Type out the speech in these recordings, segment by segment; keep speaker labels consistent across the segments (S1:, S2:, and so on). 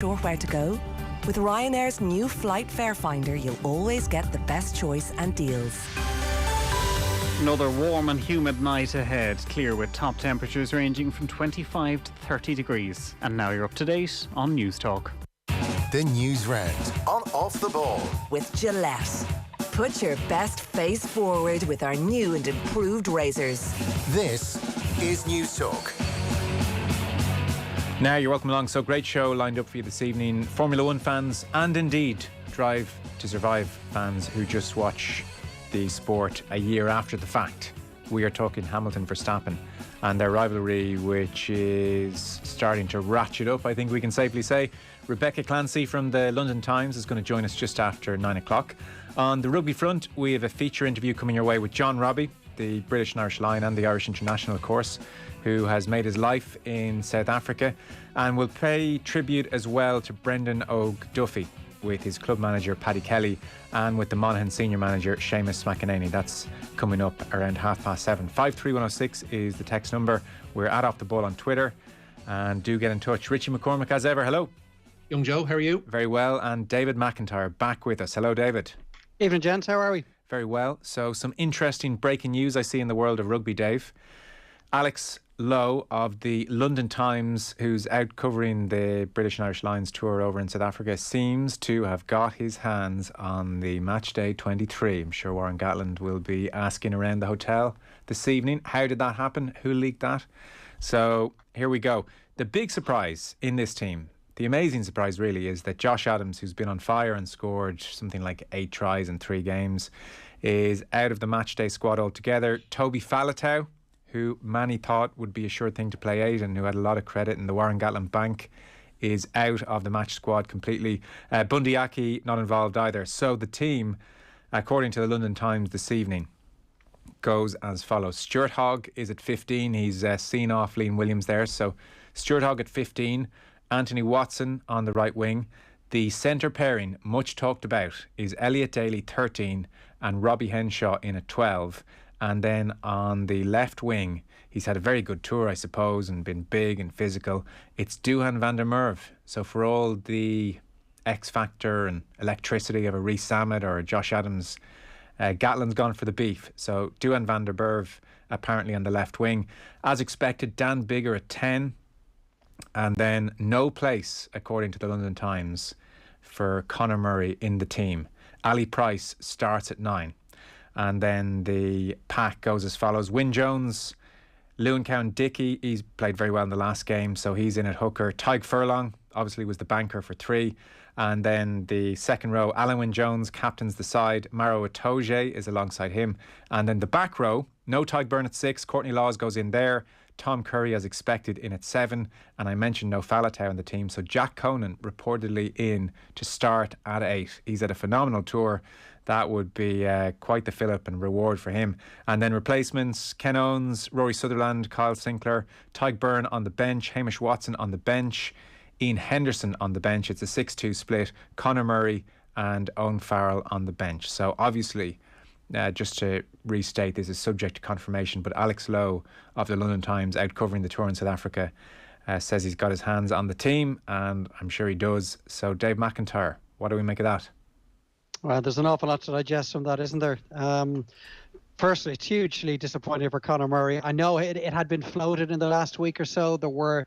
S1: Sure where to go? With Ryanair's new Flight Fare Finder, you'll always get the best choice and deals.
S2: Another warm and humid night ahead, clear with top temperatures ranging from 25 to 30 degrees. And now you're up to date on News Talk.
S3: The Newsround on Off the Ball.
S1: With Gillette. Put your best face forward with our new and improved razors.
S3: This is News Talk.
S4: Now you're welcome along. So great show lined up for you this evening. Formula One fans and indeed Drive to Survive fans who just watch the sport a year after the fact. We are talking Hamilton Verstappen and their rivalry, which is starting to ratchet up, I think we can safely say. Rebecca Clancy from the London Times is going to join us just after 9 o'clock. On the rugby front, we have a feature interview coming your way with John Robbie, the British and Irish Lion and the Irish International, of course, who has made his life in South Africa, and will pay tribute as well to Brendan O'Duffy with his club manager Paddy Kelly and with the Monaghan senior manager Seamus McIntyre. That's coming up around 7:30. 53106 is the text number. We're at Off the Ball on Twitter, and do get in touch. Richie McCormack as ever, hello.
S5: Young Joe, how are you?
S4: Very well. And David McIntyre back with us. Hello, David.
S6: Evening, gents. How are we?
S4: Very well. So some interesting breaking news I see in the world of rugby, Dave. Alex Lowe of the London Times, who's out covering the British and Irish Lions tour over in South Africa, seems to have got his hands on the match day 23. I'm sure Warren Gatland will be asking around the hotel this evening, how did that happen? Who leaked that? So here we go. The big surprise in this team, the amazing surprise really, is that Josh Adams, who's been on fire and scored something like 8 tries in 3 games, is out of the matchday squad altogether. Toby Faletau, who many thought would be a sure thing to play 8 and who had a lot of credit in the Warren Gatland bank, is out of the match squad completely. Bundy Aki not involved either. So the team, according to the London Times this evening, goes as follows. Stuart Hogg is at 15. He's seen off Liam Williams there. So Stuart Hogg at 15. Anthony Watson on the right wing. The centre pairing, much talked about, is Elliot Daly 13 and Robbie Henshaw in at 12. And then on the left wing, he's had a very good tour, I suppose, and been big and physical. It's Duhan van der Merwe. So for all the X factor and electricity of a Rhys Sammet or a Josh Adams, Gatland's gone for the beef. So Duhan van der Merwe apparently on the left wing. As expected, Dan Biggar at 10. And then no place, according to the London Times, for Conor Murray in the team. Ali Price starts at 9. And then the pack goes as follows. Wyn Jones, Lewin Cowan-Dickey, he's played very well in the last game, so he's in at hooker. Tyg Furlong, obviously, was the banker for 3. And then the second row, Alan Wyn Jones captains the side. Maro Itoje is alongside him. And then the back row, no Tyg Byrne at 6. Courtney Laws goes in there. Tom Curry, as expected, in at 7. And I mentioned no Faletau in the team. So Jack Conan reportedly in to start at 8. He's had a phenomenal tour. That would be quite the fill-up and reward for him. And then replacements, Ken Owens, Rory Sutherland, Kyle Sinclair, Tyg Byrne on the bench, Hamish Watson on the bench, Ian Henderson on the bench. It's a 6-2 split. Conor Murray and Owen Farrell on the bench. So obviously, just to restate, this is subject to confirmation, but Alex Lowe of the London Times, out covering the tour in South Africa, says he's got his hands on the team, and I'm sure he does. So Dave McIntyre, what do we make of that?
S6: Well, there's an awful lot to digest from that, isn't there? Firstly, it's hugely disappointing for Conor Murray. I know it had been floated in the last week or so. There were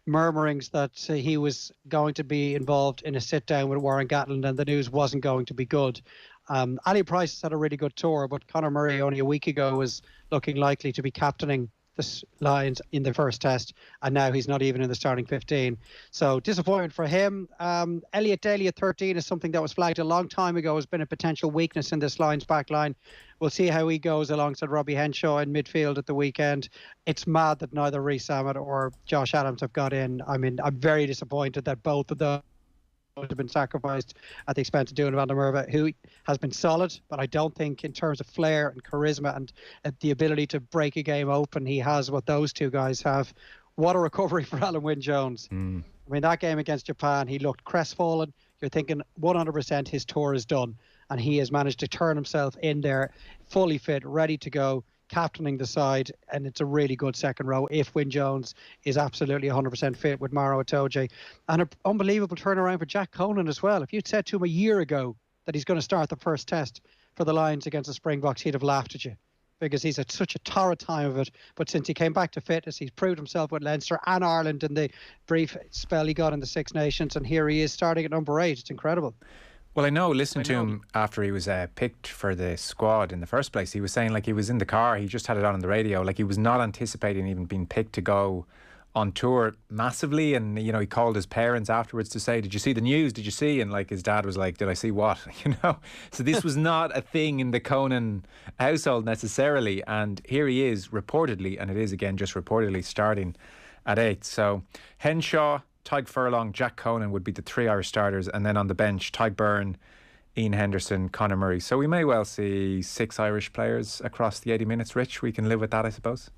S6: murmurings that he was going to be involved in a sit-down with Warren Gatland and the news wasn't going to be good. Ali Price has had a really good tour, but Conor Murray only a week ago was looking likely to be captaining the Lions in the first test, and now he's not even in the starting 15. So disappointment for him. Elliot Daly at 13 is something that was flagged a long time ago, has been a potential weakness in this Lions back line. We'll see how he goes alongside Robbie Henshaw in midfield at the weekend. It's mad that neither Rhys Sammet or Josh Adams have got in. I mean, I'm very disappointed that both of those have been sacrificed at the expense of Duhan van der Merwe, who has been solid, but I don't think in terms of flair and charisma and the ability to break a game open, he has what those two guys have. What a recovery for Alan Wyn Jones. I mean, that game against Japan, he looked crestfallen. You're thinking 100% his tour is done, and he has managed to turn himself in there fully fit, ready to go. captaining the side, and it's a really good second row if Wyn Jones is absolutely 100% fit with Maro Itoje. And an unbelievable turnaround for Jack Conan as well. If you'd said to him a year ago that he's going to start the first test for the Lions against the Springboks, he'd have laughed at you, because he's had such a torrid time of it. But since he came back to fitness, he's proved himself with Leinster and Ireland in the brief spell he got in the Six Nations, and here he is starting at number 8. It's incredible.
S4: Well, I know, listening to him after he was picked for the squad in the first place, he was saying, like, he was in the car, he just had it on the radio, like he was not anticipating even being picked to go on tour massively. And, you know, he called his parents afterwards to say, did you see the news? Did you see? And, like, his dad was like, did I see what? You know? So this was not a thing in the Conan household necessarily. And here he is, reportedly, and it is again just reportedly, starting at 8. So Henshaw, Tyg Furlong, Jack Conan would be the 3 Irish starters, and then on the bench, Tyg Byrne, Ian Henderson, Conor Murray. So we may well see 6 Irish players across the 80 minutes. Rich, we can live with that, I suppose.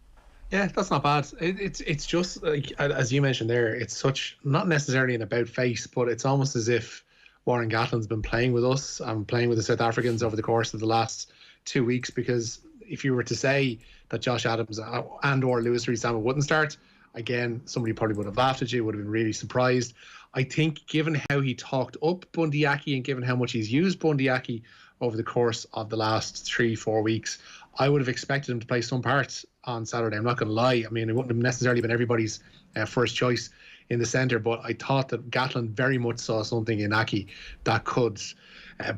S5: Yeah, that's not bad. It's just, like, as you mentioned there, it's such, not necessarily an about face, but it's almost as if Warren Gatland's been playing with us and playing with the South Africans over the course of the last 2 weeks. Because if you were to say that Josh Adams and or Lewis Rees-Zammit wouldn't start, again, somebody probably would have laughed at you, would have been really surprised. I think given how he talked up Bundee Aki and given how much he's used Bundee Aki over the course of the last 3-4 weeks, I would have expected him to play some part on Saturday. I'm not going to lie. I mean, it wouldn't have necessarily been everybody's first choice in the centre, but I thought that Gatland very much saw something in Aki that could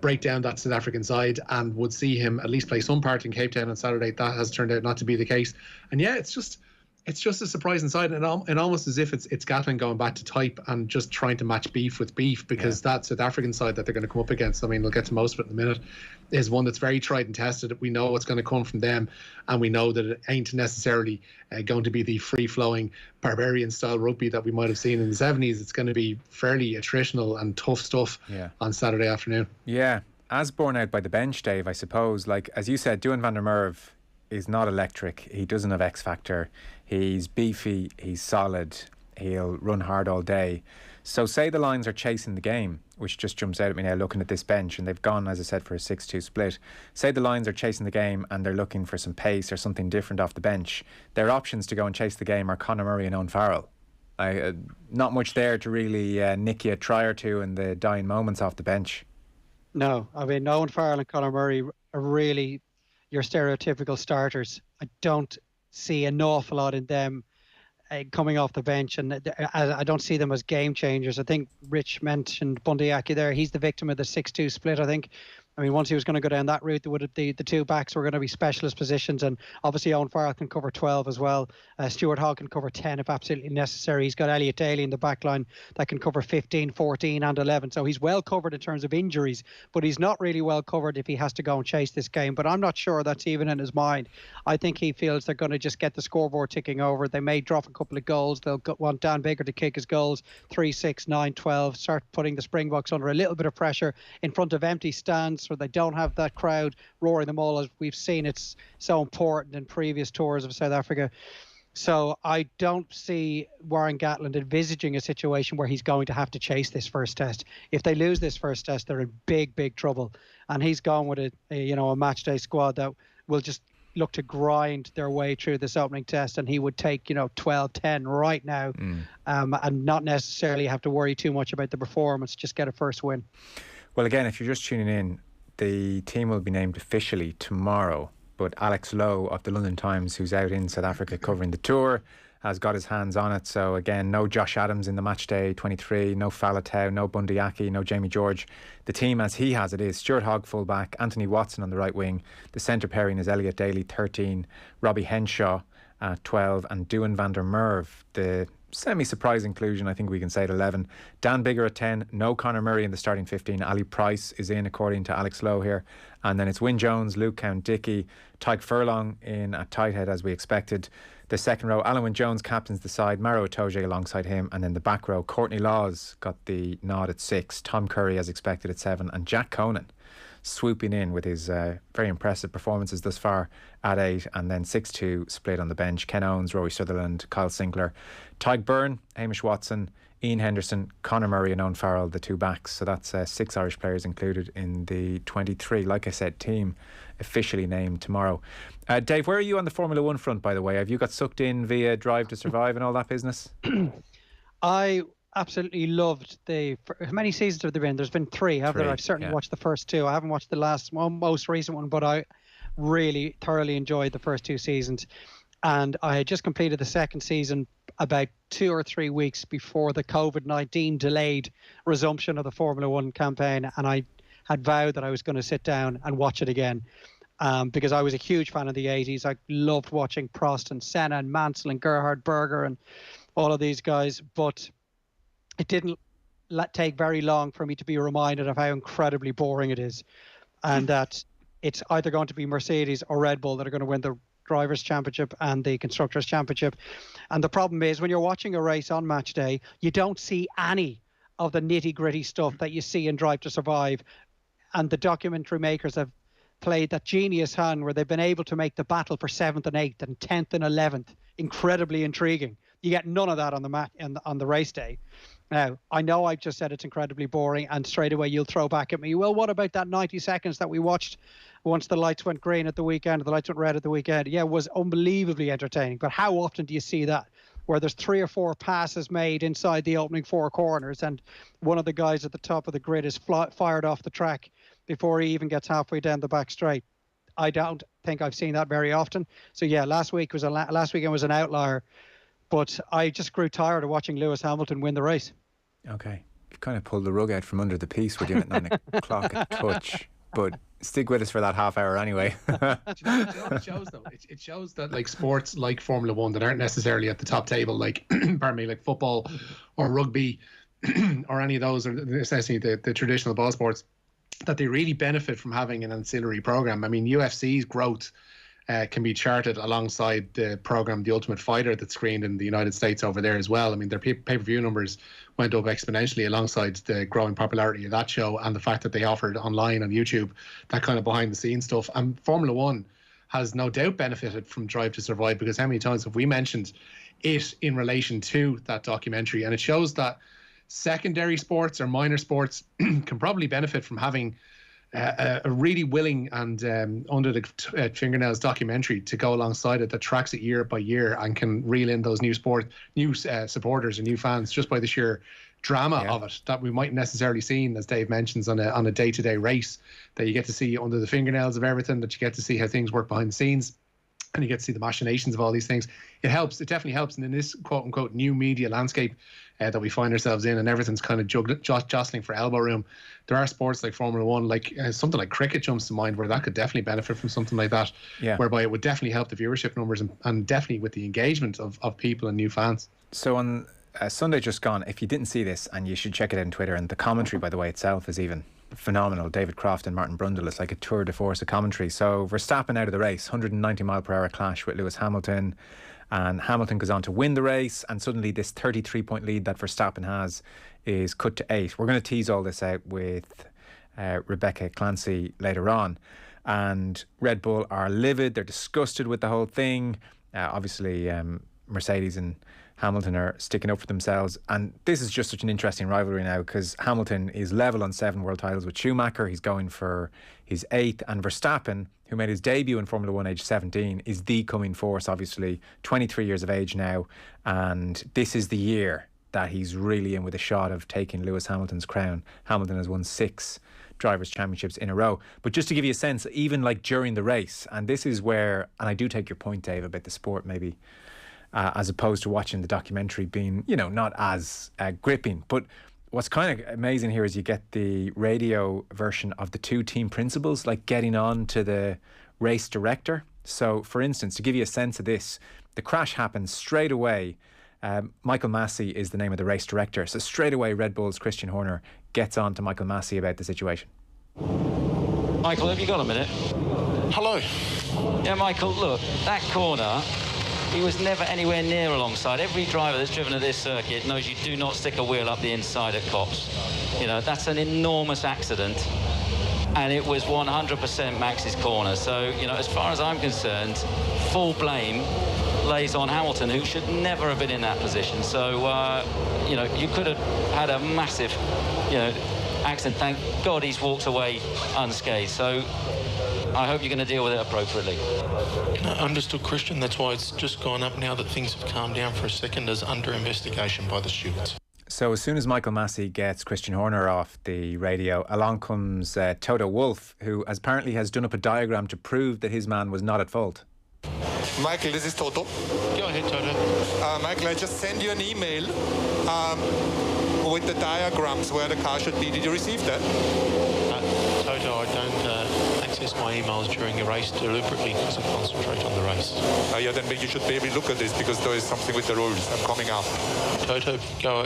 S5: break down that South African side and would see him at least play some part in Cape Town on Saturday. That has turned out not to be the case. And yeah, it's just a surprising side, and almost as if it's Gatland going back to type and just trying to match beef with beef, because that South African side that they're going to come up against, I mean, we'll get to most of it in a minute, is one that's very tried and tested. We know what's going to come from them, and we know that it ain't necessarily going to be the free-flowing barbarian-style rugby that we might have seen in the 70s. It's going to be fairly attritional and tough stuff on Saturday afternoon.
S4: Yeah, as borne out by the bench, Dave, I suppose. Like, as you said, Duan van der Merwe is not electric. He doesn't have X factor. He's beefy, he's solid, he'll run hard all day. So say the Lions are chasing the game, which just jumps out at me now looking at this bench, and they've gone, as I said, for a 6-2 split. Say the Lions are chasing the game and they're looking for some pace or something different off the bench. Their options to go and chase the game are Conor Murray and Owen Farrell. Not much there to really nick you a try or two in the dying moments off the bench. No,
S6: I mean, Owen Farrell and Conor Murray are really your stereotypical starters. I don't see an awful lot in them coming off the bench, and I don't see them as game changers. I think Rich mentioned Bundee Aki there. He's the victim of the 6-2 split, I think. I mean, once he was going to go down that route, there would have the two backs were going to be specialist positions, and obviously Owen Farrell can cover 12 as well. Stuart Hogg can cover 10 if absolutely necessary. He's got Elliot Daly in the back line that can cover 15, 14 and 11. So he's well covered in terms of injuries, but he's not really well covered if he has to go and chase this game. But I'm not sure that's even in his mind. I think he feels they're going to just get the scoreboard ticking over. They may drop a couple of goals. They'll want Dan Baker to kick his goals 3, 6, 9, 12, start putting the Springboks under a little bit of pressure in front of empty stands, where they don't have that crowd roaring them all, as we've seen. It's so important in previous tours of South Africa. So I don't see Warren Gatland envisaging a situation where he's going to have to chase this first test. If they lose this first test, they're in big, big trouble. And he's gone with a match day squad that will just look to grind their way through this opening test, and he would take 12-10 right now, and not necessarily have to worry too much about the performance, just get a first win.
S4: Well, again, if you're just tuning in, the team will be named officially tomorrow, but Alex Lowe of the London Times, who's out in South Africa covering the tour, has got his hands on it. So again, no Josh Adams in the match day 23, no Faletau, no Bundee Aki, no Jamie George. The team as he has it is Stuart Hogg fullback, Anthony Watson on the right wing. The centre pairing is Elliot Daly 13, Robbie Henshaw at 12, and Duan van der Merwe, the semi-surprise inclusion, I think we can say, at 11. Dan Biggar at 10, no Conor Murray in the starting 15. Ali Price is in, according to Alex Lowe here. And then it's Wyn Jones, Luke Cowan-Dickie, Tyg Furlong in at tight head as we expected. The second row, Alan Wyn Jones captains the side, Maro Itoje alongside him. And then the back row, Courtney Laws got the nod at 6, Tom Curry as expected at 7, and Jack Conan swooping in with his very impressive performances thus far at 8, and then 6-2 split on the bench. Ken Owens, Rory Sutherland, Kyle Sinclair, Tyg Byrne, Hamish Watson, Ian Henderson, Conor Murray and Owen Farrell, the two backs. So that's 6 Irish players included in the 23. Like I said, team officially named tomorrow. Dave, where are you on the Formula 1 front, by the way? Have you got sucked in via Drive to Survive and all that business?
S6: I absolutely loved how many seasons have there been? There's been 3, have there? I've certainly watched the first 2. I haven't watched the last one, most recent one, but I really thoroughly enjoyed the first 2 seasons. And I had just completed the second season about 2 or 3 weeks before the COVID-19 delayed resumption of the Formula 1 campaign. And I had vowed that I was going to sit down and watch it again because I was a huge fan of the 80s. I loved watching Prost and Senna and Mansell and Gerhard Berger and all of these guys. But it didn't take very long for me to be reminded of how incredibly boring it is. And that it's either going to be Mercedes or Red Bull that are going to win the Drivers' Championship and the Constructors' Championship. And the problem is, when you're watching a race on match day, you don't see any of the nitty-gritty stuff that you see in Drive to Survive. And the documentary makers have played that genius hand where they've been able to make the battle for 7th and 8th and 10th and 11th incredibly intriguing. You get none of that on the race day. Now, I know I've just said it's incredibly boring, and straight away you'll throw back at me, well, what about that 90 seconds that we watched once the lights went green at the weekend, or the lights went red at the weekend? Yeah, it was unbelievably entertaining. But how often do you see that, where there's 3 or 4 passes made inside the opening 4 corners, and one of the guys at the top of the grid is fired off the track before he even gets halfway down the back straight? I don't think I've seen that very often. So yeah, last weekend was an outlier. But I just grew tired of watching Lewis Hamilton win the race. Okay.
S4: You've kind of pulled the rug out from under the piece with you at 9 o'clock at touch. But stick with us for that half hour anyway.
S5: Do you know what it shows, though? It shows that like sports like Formula 1 that aren't necessarily at the top table, like, pardon me, like football or rugby or any of those, or essentially the traditional ball sports, that they really benefit from having an ancillary program. I mean, UFC's growth can be charted alongside the program The Ultimate Fighter that's screened in the United States over there as well. I mean, their pay-per-view numbers went up exponentially alongside the growing popularity of that show and the fact that they offered online on YouTube that kind of behind-the-scenes stuff. And Formula 1 has no doubt benefited from Drive to Survive, because how many times have we mentioned it in relation to that documentary? And it shows that secondary sports or minor sports can probably benefit from having a really willing and under the fingernails documentary to go alongside it that tracks it year by year and can reel in those new supporters and new fans just by the sheer drama of it that we might necessarily seen, as Dave mentions, on a day-to-day race, that you get to see under the fingernails of everything, that you get to see how things work behind the scenes, and you get to see the machinations of all these things. It definitely helps. And in this quote-unquote new media landscape that we find ourselves in, and everything's kind of jostling for elbow room, there are sports like Formula 1, like something like cricket jumps to mind, where that could definitely benefit from something like that, whereby it would definitely help the viewership numbers and definitely with the engagement of people and new fans.
S4: So on Sunday just gone, if you didn't see this, and you should check it out on Twitter, and the commentary, by the way, itself is even phenomenal. David Croft and Martin Brundle, it's like a tour de force of commentary. So Verstappen out of the race, 190 mile per hour clash with Lewis Hamilton, and Hamilton goes on to win the race, and suddenly this 33-point lead that Verstappen has is cut to 8. We're going to tease all this out with Rebecca Clancy later on. And Red Bull are livid, they're disgusted with the whole thing. Obviously Mercedes and Hamilton are sticking up for themselves, and this is just such an interesting rivalry now, because Hamilton is level on 7 world titles with Schumacher. He's going for his 8th, and Verstappen, who made his debut in Formula 1 age 17, is the coming force, obviously 23 years of age now, and this is the year that he's really in with a shot of taking Lewis Hamilton's crown. Hamilton has won 6 Drivers' Championships in a row. But just to give you a sense, even like during the race, and this is where, and I do take your point, Dave, about the sport maybe, as opposed to watching the documentary being, you know, not as gripping. But what's kind of amazing here is you get the radio version of the 2 team principals, like getting on to the race director. So, for instance, to give you a sense of this, the crash happens straight away. Michael Massey is the name of the race director. So straight away, Red Bull's Christian Horner gets on to Michael Massey about the situation.
S7: Michael, have you got a minute?
S8: Hello.
S7: Yeah, Michael, look, that corner, he was never anywhere near alongside. Every driver that's driven at this circuit knows you do not stick a wheel up the inside of Copse. You know, that's an enormous accident, and it was 100% Max's corner. So, you know, as far as I'm concerned, full blame lays on Hamilton, who should never have been in that position. So, you could have had a massive, accident. Thank God he's walked away unscathed. So I hope you're going to deal with it appropriately.
S8: Understood, Christian. That's why it's just gone up now that things have calmed down for a second as under investigation by the stewards.
S4: So as soon as Michael Massey gets Christian Horner off the radio, along comes Toto Wolff, who apparently has done up a diagram to prove that his man was not at fault.
S9: Michael, this is Toto.
S8: Go ahead, Toto.
S9: Michael, I just sent you an email with the diagrams where the car should be. Did you receive that?
S8: Toto, I don't access my emails during a race deliberately because I concentrate on the race.
S9: Yeah, then you should maybe look at this because there is something with the rules. I'm coming up.
S8: Toto,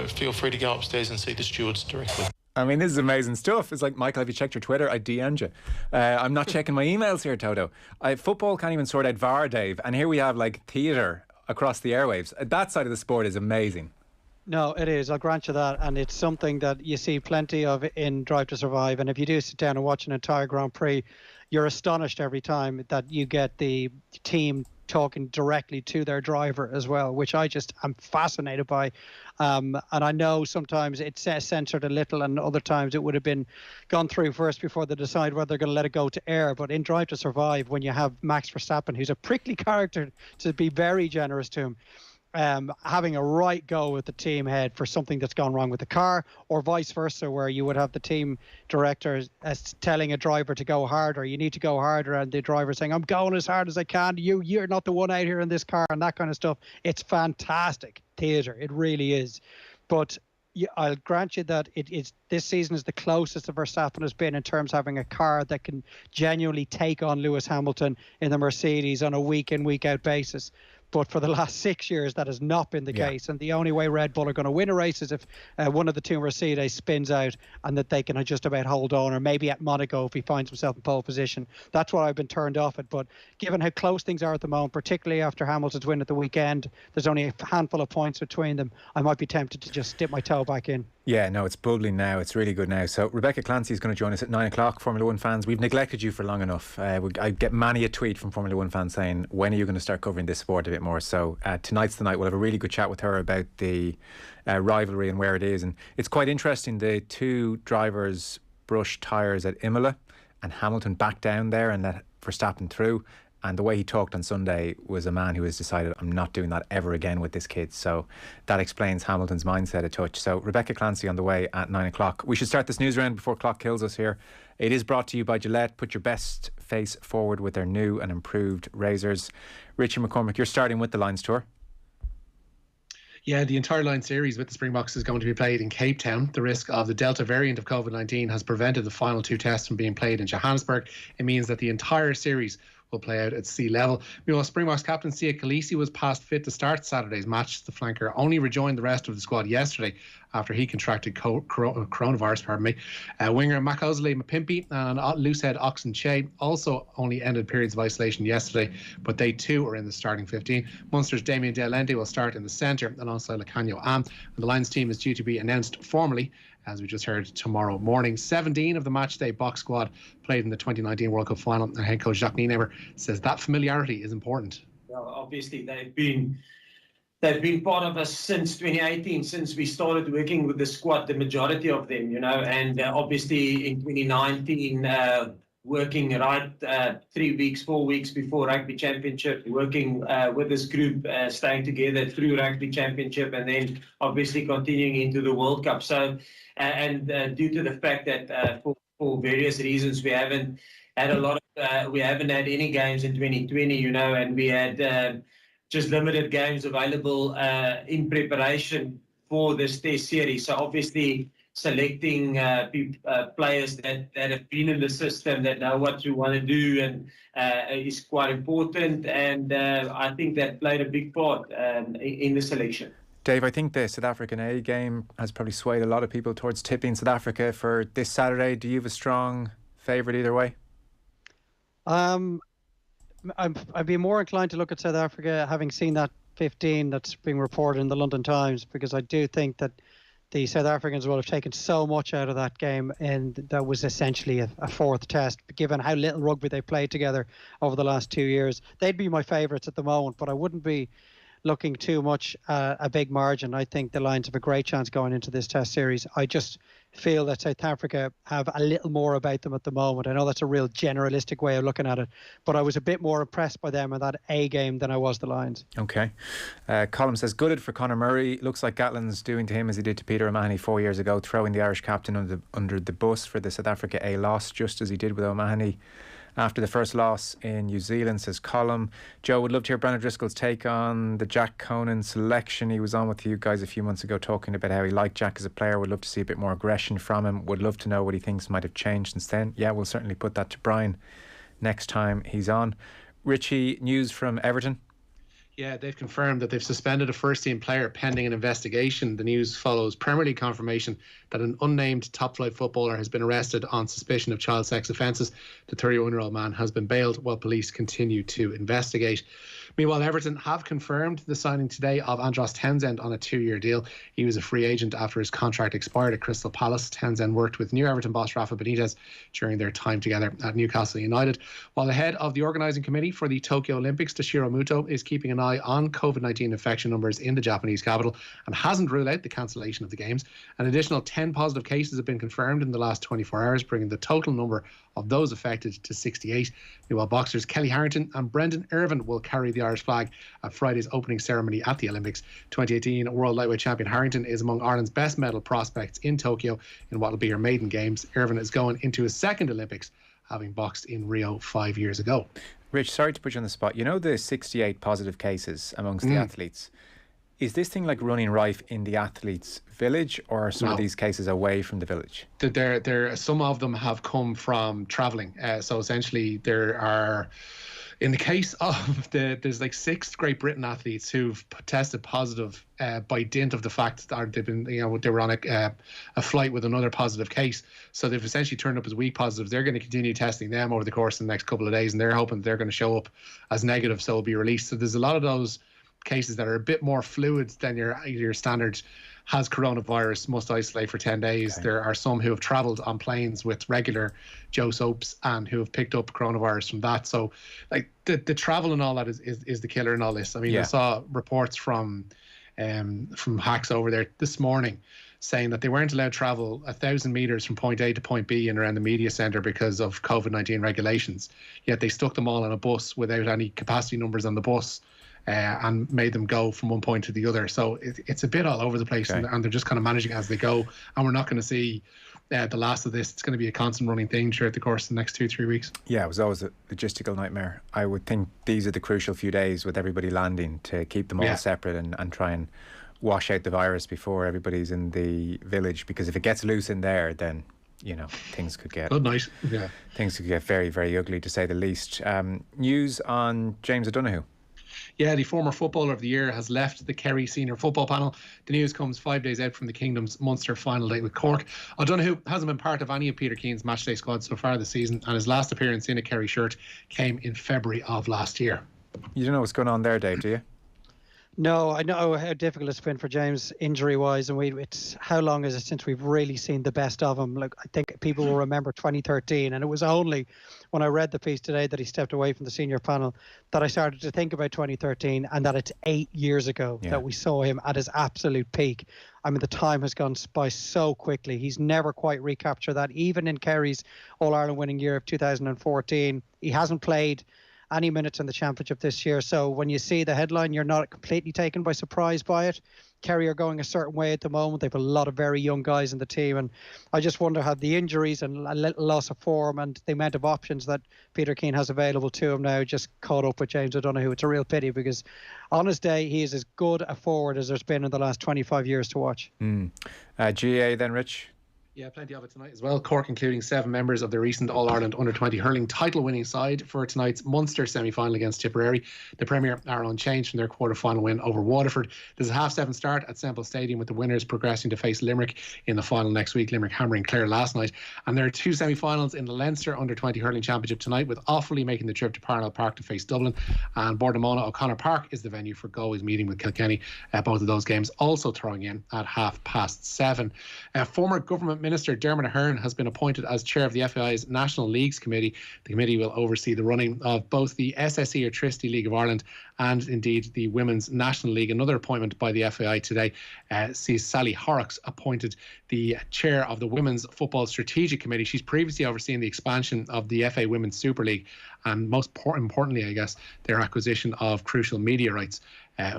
S8: feel free to go upstairs and see the stewards directly.
S4: I mean, this is amazing stuff. It's like, Michael, have you checked your Twitter? I DM'd you. I'm not checking my emails here, Toto. Football can't even sort out VAR, Dave. And here we have, like, theatre across the airwaves. That side of the sport is amazing.
S6: No, it is. I'll grant you that. And it's something that you see plenty of in Drive to Survive. And if you do sit down and watch an entire Grand Prix, you're astonished every time that you get the team talking directly to their driver as well, which I just am fascinated by. And I know sometimes it's censored a little, and other times it would have been gone through first before they decide whether they're going to let it go to air. But in Drive to Survive, when you have Max Verstappen, who's a prickly character, to be very generous to him, having a right go with the team head for something that's gone wrong with the car, or vice versa, where you would have the team director telling a driver to go harder, you need to go harder, and the driver saying, I'm going as hard as I can, you're not the one out here in this car, and that kind of stuff. It's fantastic theatre, it really is. But I'll grant you that this season is the closest that Verstappen has been in terms of having a car that can genuinely take on Lewis Hamilton in the Mercedes on a week in, week out basis. But for the last 6 years, that has not been the case. And the only way Red Bull are going to win a race is if one of the two Mercedes spins out and that they can just about hold on, or maybe at Monaco if he finds himself in pole position. That's what I've been turned off at. But given how close things are at the moment, particularly after Hamilton's win at the weekend, there's only a handful of points between them. I might be tempted to just dip my toe back in.
S4: Yeah, no, it's bubbling now. It's really good now. So Rebecca Clancy is going to join us at 9 o'clock. Formula One fans, we've neglected you for long enough. I get many a tweet from Formula One fans saying, when are you going to start covering this sport a bit more? So tonight's the night. We'll have a really good chat with her about the rivalry and where it is. And it's quite interesting. The two drivers brushed tyres at Imola, and Hamilton backed down there and let Verstappen through. And the way he talked on Sunday was a man who has decided, I'm not doing that ever again with this kid. So that explains Hamilton's mindset a touch. So Rebecca Clancy on the way at 9 o'clock. We should start this news round before clock kills us here. It is brought to you by Gillette. Put your best face forward with their new and improved razors. Richie McCormack, you're starting with the Lions Tour.
S5: Yeah, the entire line series with the Springboks is going to be played in Cape Town. The risk of the Delta variant of COVID-19 has prevented the final two tests from being played in Johannesburg. It means that the entire series will play out at sea level. Meanwhile, Springboks captain Sia Khaleesi was past fit to start Saturday's match. The flanker only rejoined the rest of the squad yesterday after he contracted coronavirus. Winger Makazole Mapimpi and loosehead Oxen Che also only ended periods of isolation yesterday, but they too are in the starting 15. Munster's Damien De Allende will start in the centre alongside Lacanio Am, and the Lions team is due to be announced formally, as we just heard, tomorrow morning. 17 of the matchday box squad played in the 2019 World Cup final, and head coach Jacques Nienaber says that familiarity is important.
S10: Well, obviously they've been part of us since 2018, since we started working with the squad, the majority of them, and obviously in 2019 working right 4 weeks before Rugby Championship, working with this group, staying together through Rugby Championship, and then obviously continuing into the World Cup. So, due to the fact that for various reasons we haven't had we haven't had any games in 2020, and we had just limited games available in preparation for this test series. So obviously selecting players that have been in the system, that know what you want to do, and is quite important. And I think that played a big part in the selection.
S4: Dave, I think the South African A game has probably swayed a lot of people towards tipping South Africa for this Saturday. Do you have a strong favourite either way?
S6: I'd be more inclined to look at South Africa, having seen that 15 that's being reported in the London Times, because I do think that the South Africans will have taken so much out of that game, and that was essentially a fourth test, given how little rugby they played together over the last 2 years. They'd be my favourites at the moment, but I wouldn't be looking too much a big margin. I think the Lions have a great chance going into this test series. I just feel that South Africa have a little more about them at the moment. I know that's a real generalistic way of looking at it, but I was a bit more impressed by them in that A game than I was the Lions.
S4: Okay. Colm says, gutted for Conor Murray. Looks like Gatland's doing to him as he did to Peter O'Mahony 4 years ago, throwing the Irish captain under the bus for the South Africa A loss, just as he did with O'Mahony after the first loss in New Zealand, says Colm. Joe, would love to hear Brandon Driscoll's take on the Jack Conan selection. He was on with you guys a few months ago talking about how he liked Jack as a player. Would love to see a bit more aggression from him. Would love to know what he thinks might have changed since then. Yeah, we'll certainly put that to Brian next time he's on. Richie, news from Everton?
S5: Yeah, they've confirmed that they've suspended a first-team player pending an investigation. The news follows Premier League confirmation that an unnamed top-flight footballer has been arrested on suspicion of child sex offences. The 31-year-old man has been bailed while police continue to investigate. Meanwhile, Everton have confirmed the signing today of Andros Townsend on a 2-year deal. He was a free agent after his contract expired at Crystal Palace. Townsend worked with new Everton boss Rafa Benitez during their time together at Newcastle United. While the head of the organising committee for the Tokyo Olympics, Toshiro Muto, is keeping an eye on COVID-19 infection numbers in the Japanese capital and hasn't ruled out the cancellation of the games. An additional 10 positive cases have been confirmed in the last 24 hours, bringing the total number of those affected to 68. Meanwhile, boxers Kelly Harrington and Brendan Irvin will carry the Irish flag at Friday's opening ceremony at the Olympics. 2018 World Lightweight Champion Harrington is among Ireland's best medal prospects in Tokyo in what will be her maiden games. Irvin is going into his second Olympics, having boxed in Rio 5 years ago.
S4: Rich, sorry to put you on the spot. You know the 68 positive cases amongst the athletes? Is this thing like running rife in the athletes' village, or are some of these cases away from the village?
S5: Some of them have come from travelling. So essentially there are, in the case of there's like 6 Great Britain athletes who've tested positive by dint of the fact that they were on a flight with another positive case. So they've essentially turned up as weak positives. They're going to continue testing them over the course of the next couple of days, and they're hoping they're going to show up as negative, so it'll be released. So there's a lot of those cases that are a bit more fluid than your standard has coronavirus, must isolate for 10 days. Okay. There are some who have travelled on planes with regular Joe Soaps and who have picked up coronavirus from that. So like the travel and all that is the killer in all this. I mean, I saw reports from hacks over there this morning saying that they weren't allowed to travel 1,000 metres from point A to point B and around the media centre because of COVID-19 regulations. Yet they stuck them all on a bus without any capacity numbers on the bus. And made them go from one point to the other. So it's a bit all over the place, and they're just kind of managing as they go. And we're not going to see the last of this. It's going to be a constant running thing throughout the course of the next 2-3 weeks. Yeah, it was always a logistical nightmare. I would think these are the crucial few days with everybody landing to keep them all separate and try and wash out the virus before everybody's in the village. Because if it gets loose in there, then things could get things could get very, very ugly, to say the least. News on James O'Donoghue. Yeah, the former Footballer of the Year has left the Kerry Senior Football Panel. The news comes 5 days out from the Kingdom's Munster final day with Cork. O'Donoghue hasn't been part of any of Peter Keane's matchday squad so far this season, and his last appearance in a Kerry shirt came in February of last year. You don't know what's going on there, Dave, do you? No, I know how difficult it's been for James injury-wise, and it's how long is it since we've really seen the best of him? Like, I think people will remember 2013, and it was only when I read the piece today that he stepped away from the senior panel that I started to think about 2013, and that it's 8 years ago that we saw him at his absolute peak. I mean, the time has gone by so quickly. He's never quite recaptured that, even in Kerry's All-Ireland winning year of 2014. He hasn't played any minutes in the championship this year. So when you see the headline, you're not completely taken by surprise by it. Kerry are going a certain way at the moment. They've a lot of very young guys in the team, and I just wonder how the injuries and a little loss of form and the amount of options that Peter Keane has available to him now just caught up with James O'Donoghue. It's a real pity, because on his day he is as good a forward as there's been in the last 25 years to watch. GA then, Rich? Yeah, plenty of it tonight as well. Cork including 7 members of the recent All-Ireland Under-20 hurling title-winning side for tonight's Munster semi-final against Tipperary. The Premier are unchanged from their quarter-final win over Waterford. There's a 7:30 start at Semple Stadium with the winners progressing to face Limerick in the final next week. Limerick hammering Clare last night. And there are 2 semi-finals in the Leinster Under-20 hurling championship tonight, with Offaly making the trip to Parnell Park to face Dublin. And Bordamona O'Connor Park is the venue for Galway's meeting with Kilkenny. Both of those games also throwing in at 7:30. Former Government Minister Dermot Ahern has been appointed as chair of the FAI's National Leagues Committee. The committee will oversee the running of both the SSE or Tristee League of Ireland and indeed the Women's National League. Another appointment by the FAI today sees Sally Horrocks appointed the chair of the Women's Football Strategic Committee. She's previously overseen the expansion of the FA Women's Super League and most importantly, I guess, their acquisition of crucial media rights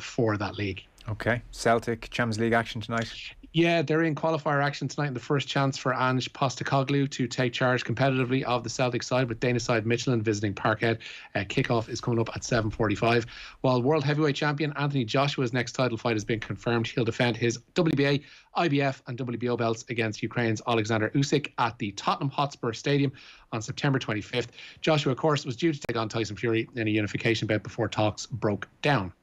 S5: for that league.
S4: Okay. Celtic, Champions League action tonight?
S5: Yeah, they're in qualifier action tonight, and the first chance for Ange Postecoglou to take charge competitively of the Celtic side, with Danish side Michelin visiting Parkhead. Kickoff is coming up at 7:45. While world heavyweight champion Anthony Joshua's next title fight has been confirmed. He'll defend his WBA, IBF and WBO belts against Ukraine's Alexander Usyk at the Tottenham Hotspur Stadium on September 25th. Joshua, of course, was due to take on Tyson Fury in a unification bout before talks broke down.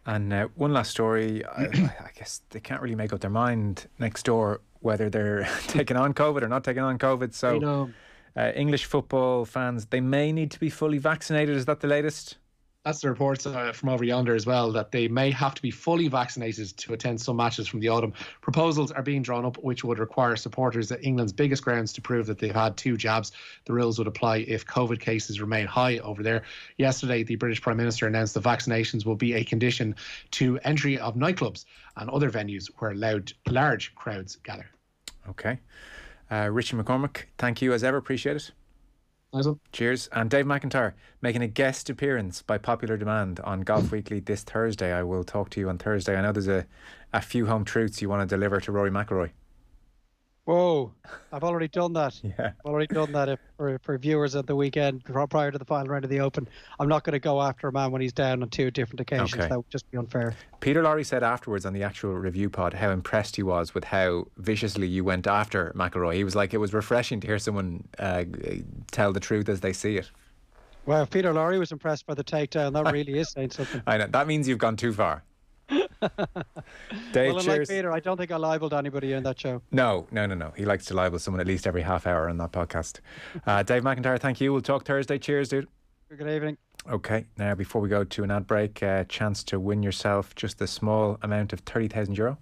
S4: And one last story. I guess they can't really make up their mind next door whether they're taking on COVID or not taking on COVID. So English football fans, they may need to be fully vaccinated. Is that the latest?
S5: That's the reports from over yonder as well, that they may have to be fully vaccinated to attend some matches from the autumn. Proposals are being drawn up which would require supporters at England's biggest grounds to prove that they've had 2 jabs. The rules would apply if COVID cases remain high over there. Yesterday, the British Prime Minister announced that vaccinations will be a condition to entry of nightclubs and other venues where large crowds gather.
S4: Okay. Richie McCormack, thank you as ever. Appreciate it.
S5: Nice one.
S4: Cheers. And Dave McIntyre making a guest appearance by popular demand on Golf Weekly this Thursday. I will talk to you on Thursday. I know there's a few home truths you want to deliver to Rory McIlroy.
S6: Whoa, I've already done that.
S4: Yeah.
S6: I've already done that for viewers at the weekend prior to the final round of the Open. I'm not going to go after a man when he's down on 2 different occasions.
S4: Okay.
S6: That would just be unfair.
S4: Peter Lorre said afterwards on the actual review pod how impressed he was with how viciously you went after McIlroy. He was like, it was refreshing to hear someone tell the truth as they see it.
S6: Well, if Peter Lorre was impressed by the takedown, that really is saying something.
S4: I know. That means you've gone too far. Dave,
S6: well,
S4: cheers.
S6: Like Peter, I don't think I libelled anybody in that show.
S4: No. He likes to libel someone at least every half hour on that podcast. Dave McIntyre, thank you. We'll talk Thursday. Cheers, dude.
S6: Good evening.
S4: Okay, now before we go to an ad break, chance to win yourself just a small amount of €30,000.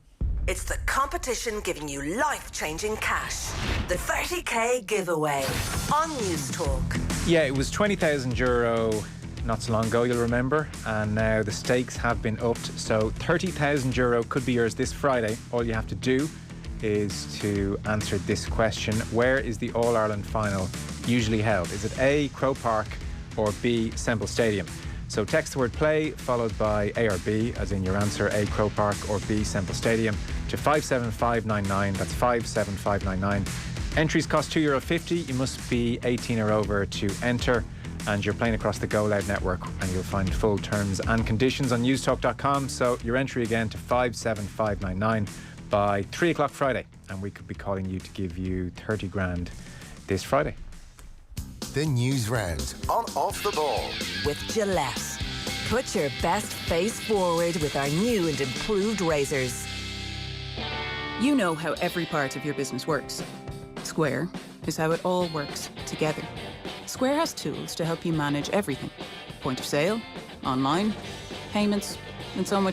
S1: It's the competition giving you life-changing cash. The 30k giveaway on News Talk.
S4: Yeah, it was €20,000 not so long ago, you'll remember, and now the stakes have been upped, so €30,000 could be yours this Friday. All you have to do is to answer this question: where is the All-Ireland final usually held? Is it A, Croke Park, or B, Semple Stadium? So text the word play followed by A or B, as in your answer, A, Croke Park, or B, Semple Stadium, to 57599. That's 57599. Entries cost €2.50. You must be 18 or over to enter, and you're playing across the Go Loud network, and you'll find full terms and conditions on newstalk.com. So your entry again to 57599 by 3 o'clock Friday, and we could be calling you to give you 30 grand this Friday.
S3: The News Round on Off the Ball
S1: with Gillette. Put your best face forward with our new and improved razors.
S11: You know how every part of your business works. Square is how it all works together. Square has tools to help you manage everything. Point of sale, online, payments, and so much